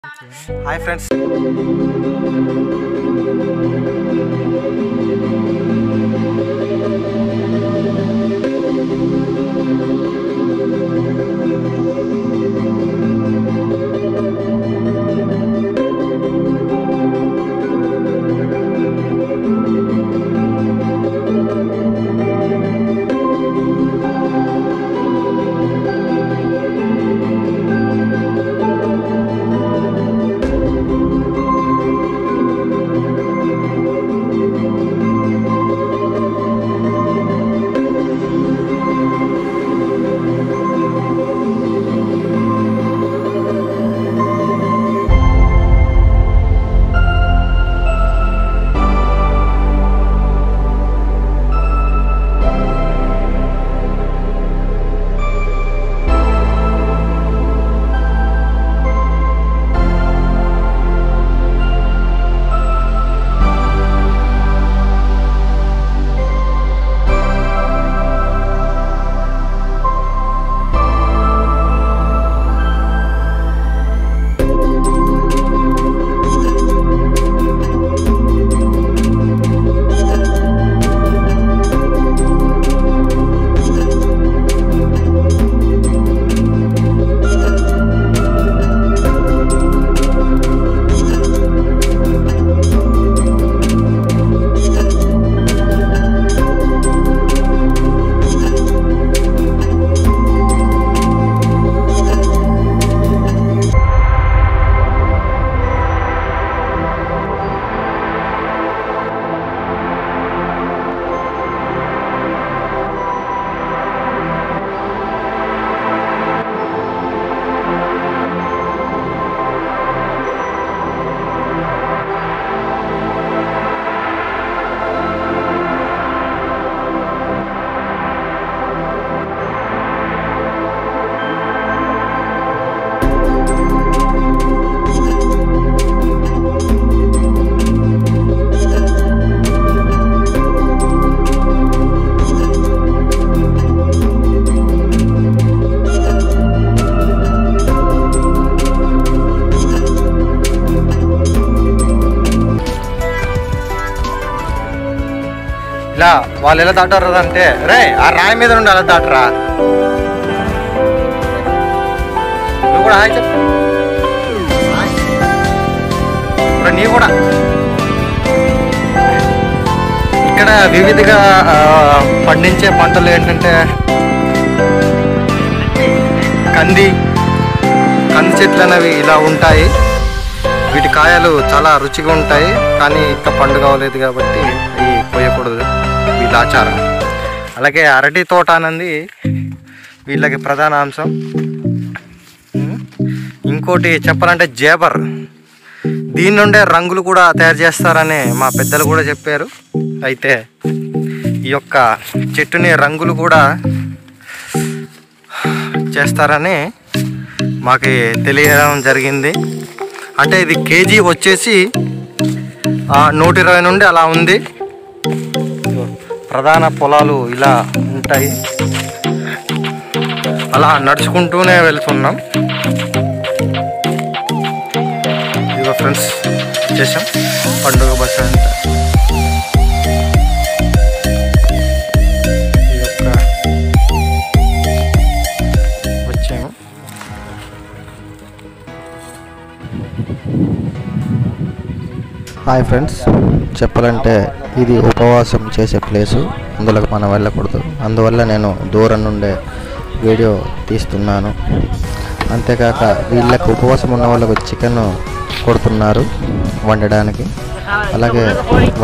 Hi friends, ఇలా వాళ్ళు ఎలా దాటారు అంటే, రే ఆ రాయి మీద నుండి అలా దాటరా. నువ్వు కూడా హాయ్ చెప్పు, నీ కూడా. ఇక్కడ వివిధగా పండించే పంటలు ఏంటంటే కంది చెట్లు అనేవి ఇలా ఉంటాయి. వీటి కాయలు చాలా రుచిగా ఉంటాయి, కానీ ఇంకా పండు కావలేదు కాబట్టి అవి కోయకూడదు, వీళ్ళ ఆచారం. అలాగే అరటి తోట అనేది వీళ్ళకి ప్రధాన అంశం. ఇంకోటి చెప్పాలంటే జేబర్, దీని నుండే రంగులు కూడా తయారు చేస్తారని మా పెద్దలు కూడా చెప్పారు. అయితే ఈ యొక్క చెట్టుని రంగులు కూడా చేస్తారని మాకు తెలియడం జరిగింది. అంటే ఇది కేజీ వచ్చేసి 120 నుండి అలా ఉంది. ప్రధాన పొలాలు ఇలా ఉంటాయి. అలా నడుచుకుంటూనే వెళ్తున్నాం. ఇదిగో ఫ్రెండ్స్, చేసాం పండుగ బస్ అంట. వచ్చాము. హాయ్ ఫ్రెండ్స్, చెప్పాలంటే ఇది ఉపవాసం చేసే ప్లేసు, అందులోకి మనం వెళ్ళకూడదు. అందువల్ల నేను దూరం నుండే వీడియో తీస్తున్నాను. అంతేకాక వీళ్ళకి ఉపవాసం ఉన్న వాళ్ళకు చికెన్ కొడుతున్నారు వండడానికి. అలాగే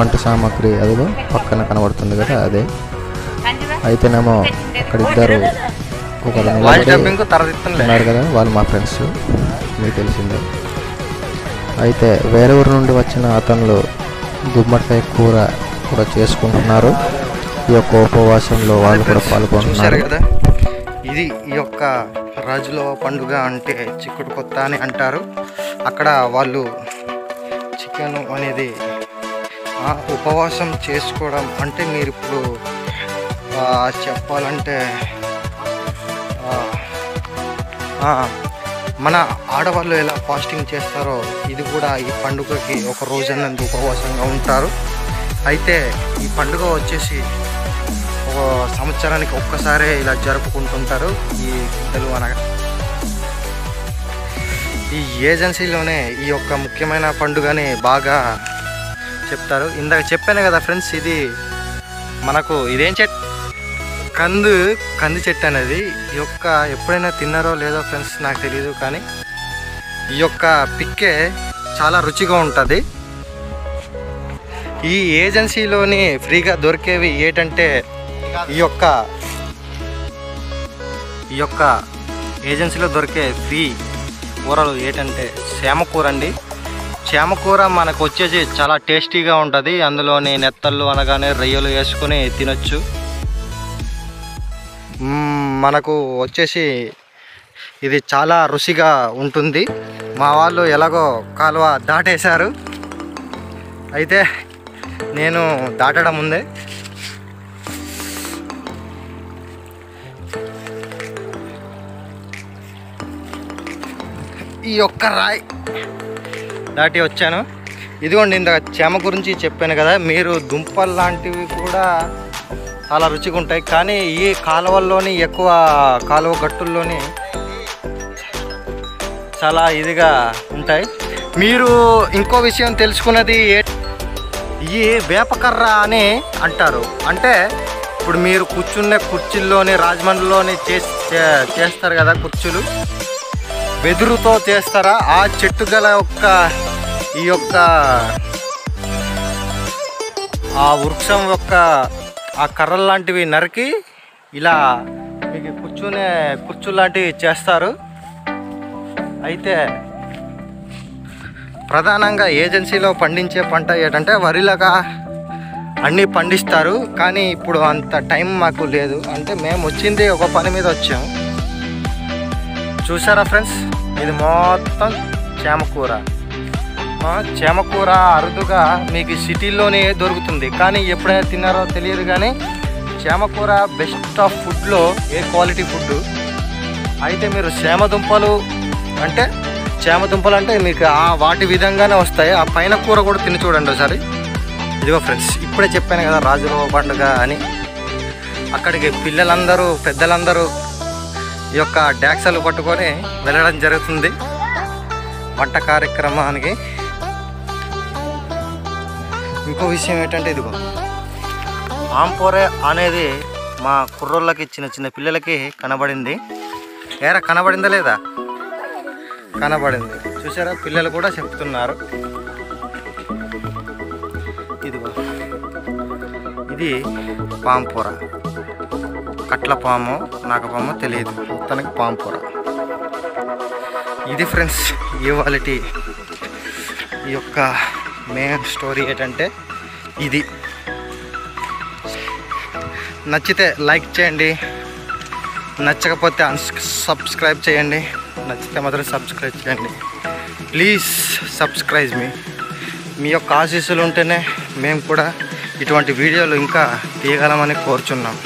వంట సామాగ్రి అదిగో పక్కన కనబడుతుంది కదా, అదే. అయితేనేమో అక్కడ ఇద్దరు ఒకరు ఉన్నారు కదా, వాళ్ళు మా ఫ్రెండ్స్, మీకు తెలిసిందే. అయితే వేరే ఊరు నుండి వచ్చిన అతనులు గుమ్మడికాయ కూర కూడా చేసుకుంటున్నారు. ఈ యొక్క ఉపవాసంలో వాళ్ళు కూడా పాల్గొంటున్నారు కదా. ఇది ఈ యొక్క రాజుల పండుగ అంటే చిక్కుడు కొత్త అని అంటారు. అక్కడ వాళ్ళు చికెన్ అనేది ఉపవాసం చేసుకోవడం అంటే, మీరు ఇప్పుడు చెప్పాలంటే మన ఆడవాళ్ళు ఎలా ఫాస్టింగ్ చేస్తారో ఇది కూడా ఈ పండుగకి ఒక రోజన్నందు ఉపవాసంగా ఉంటారు. అయితే ఈ పండుగ వచ్చేసి ఒక సంవత్సరానికి ఒక్కసారే ఇలా జరుపుకుంటుంటారు ఈ పెద్దలు అనగా. ఈ ఏజెన్సీలోనే ఈ యొక్క ముఖ్యమైన పండుగని బాగా చెప్తారు. ఇందాక చెప్పాను కదా ఫ్రెండ్స్, ఇది మనకు ఇదేం చెట్టు, కంది చెట్టు అనేది. ఈ యొక్క ఎప్పుడైనా తిన్నారో లేదో ఫ్రెండ్స్ నాకు తెలియదు, కానీ ఈ యొక్క పిక్కే చాలా రుచిగా ఉంటుంది. ఈ ఏజెన్సీలోని ఫ్రీగా దొరికేవి ఏంటంటే ఈ యొక్క ఏజెన్సీలో దొరికే ఫ్రీ కూరలు ఏంటంటే చేమకూర అండి. చేమకూర మనకు వచ్చేసి చాలా టేస్టీగా ఉంటుంది. అందులోని నెత్తళ్ళు అనగానే రొయ్యలు వేసుకొని తినొచ్చు. మనకు వచ్చేసి ఇది చాలా రుచిగా ఉంటుంది. మా వాళ్ళు ఎలాగో కాలువ దాటేశారు, అయితే నేను దాటడం ముందే ఈ ఒక్క రాయి దాటి వచ్చాను. ఇదిగోండి, ఇంత చేమ గురించి చెప్పాను కదా, మీరు దుంపలు లాంటివి కూడా చాలా రుచిగా ఉంటాయి. కానీ ఈ కాలువల్లోని ఎక్కువ కాలువ గట్టుల్లోని చాలా ఇదిగా ఉంటాయి. మీరు ఇంకో విషయం తెలుసుకున్నది, ఈ వేపకర్ర అని అంటారు. అంటే ఇప్పుడు మీరు కూర్చున్న కుర్చీల్లోని రాజమండ్రిలోని చేస్తారు కదా కుర్చీలు, వెదురుతో చేస్తారా? ఆ చెట్టు గల ఈ యొక్క ఆ వృక్షం యొక్క ఆ కర్రలు లాంటివి నరికి ఇలా మీకు కూర్చునే కుర్చీలు లాంటివి చేస్తారు. అయితే ప్రధానంగా ఏజెన్సీలో పండించే పంట ఏంటంటే వరిలాగా అన్నీ పండిస్తారు. కానీ ఇప్పుడు అంత టైం మాకు లేదు, అంటే మేము వచ్చింది ఒక పని మీద వచ్చాము. చూసారా ఫ్రెండ్స్, ఇది మొత్తం చేమకూర. చేమకూర అరుదుగా మీకు సిటీలోనే దొరుకుతుంది, కానీ ఎప్పుడైనా తిన్నారో తెలియదు. కానీ చేమకూర బెస్ట్ ఆఫ్ ఫుడ్లో ఏ క్వాలిటీ ఫుడ్. అయితే మీరు చేమదుంపలు అంటే మీకు వాటి విధంగానే వస్తాయి. ఆ పైన కూర కూడా తిని చూడండి ఒకసారి. ఇదిగో ఫ్రెండ్స్, ఇప్పుడే చెప్పాను కదా రాజుల పండుగ అని. అక్కడికి పిల్లలందరూ పెద్దలందరూ ఈ యొక్క డాక్సలు పట్టుకొని వెళ్ళడం జరుగుతుంది వంట కార్యక్రమానికి. ఇంకో విషయం ఏంటంటే, ఇదిగో ఆంపోరే అనేది మా కుర్రోళ్ళకి చిన్న పిల్లలకి కనబడింది. ఏరా కనబడిందా లేదా? కనబడింది. చూసారా, పిల్లలు కూడా చెప్తున్నారు. ఇదిగో ఇది పాంపూర, కట్ల పాము నాగపాము తెలియదు, మొత్తానికి పాంపూర. ఇది ఫ్రెండ్స్ ఇవాళటి ఈ యొక్క మెయిన్ స్టోరీ ఏంటంటే ఇది. నచ్చితే లైక్ చేయండి, నచ్చకపోతే సబ్స్క్రైబ్ చేయండి, నచ్చితే మాత్రం సబ్స్క్రైబ్ చేయండి. ప్లీజ్ సబ్స్క్రైబ్ మీ యొక్క ఆశీస్సులు ఉంటేనే మేము కూడా ఇటువంటి వీడియోలు ఇంకా తీయగలమని కోరుచున్నాం.